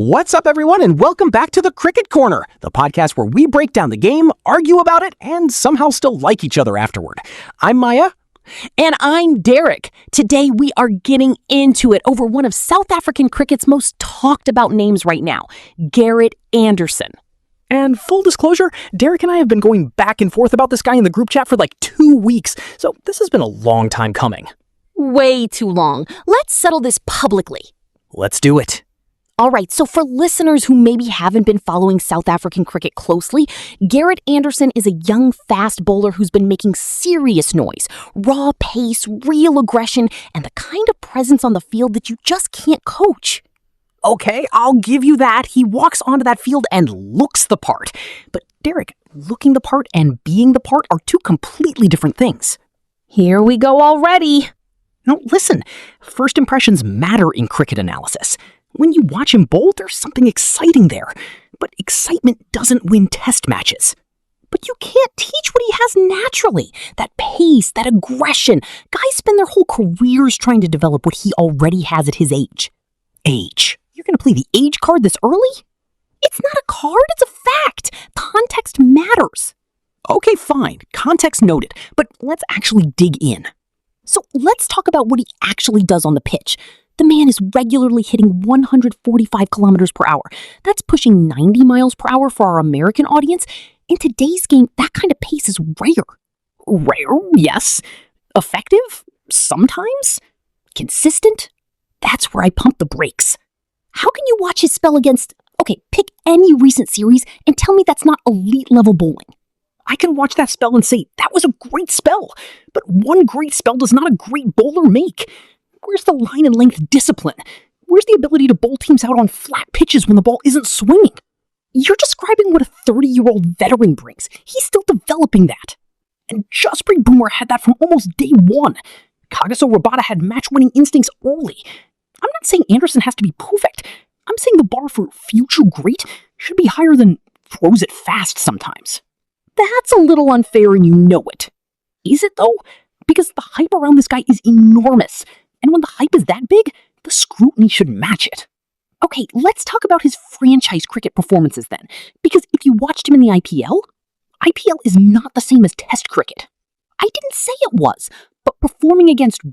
What's up, everyone, and welcome back to the Cricket Corner, the podcast where we break down the game, argue about it, and somehow still like each other afterward. I'm Maya. And I'm Derek. Today we are getting into it over one of South African cricket's most talked about names right now, Garrett Anderson. And full disclosure, Derek and I have been going back and forth about this guy in the group chat for like 2 weeks, so this has been a long time coming. Way too long. Let's settle this publicly. Let's do it. All right, so for listeners who maybe haven't been following South African cricket closely, Garrett Anderson is a young fast bowler who's been making serious noise, raw pace, real aggression, and the kind of presence on the field that you just can't coach. Okay, I'll give you that. He walks onto that field and looks the part. But Derek, looking the part and being the part are two completely different things. Here we go already. Now listen, first impressions matter in cricket analysis. When you watch him bowl, there's something exciting there. But excitement doesn't win test matches. But you can't teach what he has naturally. That pace, that aggression. Guys spend their whole careers trying to develop what he already has at his age. Age. You're going to play the age card this early? It's not a card, it's a fact. Context matters. Okay, fine. Context noted. But let's actually dig in. So let's talk about what he actually does on the pitch. The man is regularly hitting 145 kilometers per hour. That's pushing 90 miles per hour for our American audience. In today's game, that kind of pace is rare. Rare, yes. Effective? Sometimes. Consistent? That's where I pump the brakes. How can you watch his spell against, pick any recent series and tell me that's not elite level bowling? I can watch that spell and say, that was a great spell. But one great spell does not a great bowler make. Where's the line and length discipline? Where's the ability to bowl teams out on flat pitches when the ball isn't swinging? You're describing what a 30-year-old veteran brings. He's still developing that. And Jasprit Bumrah had that from almost day one. Kagiso Rabada had match-winning instincts early. I'm not saying Anderson has to be perfect. I'm saying the bar for future great should be higher than throws it fast sometimes. That's a little unfair and you know it. Is it though? Because the hype around this guy is enormous. And when the hype is that big, the scrutiny should match it. Okay, let's talk about his franchise cricket performances then. Because if you watched him in the IPL is not the same as Test cricket. I didn't say it was, but performing against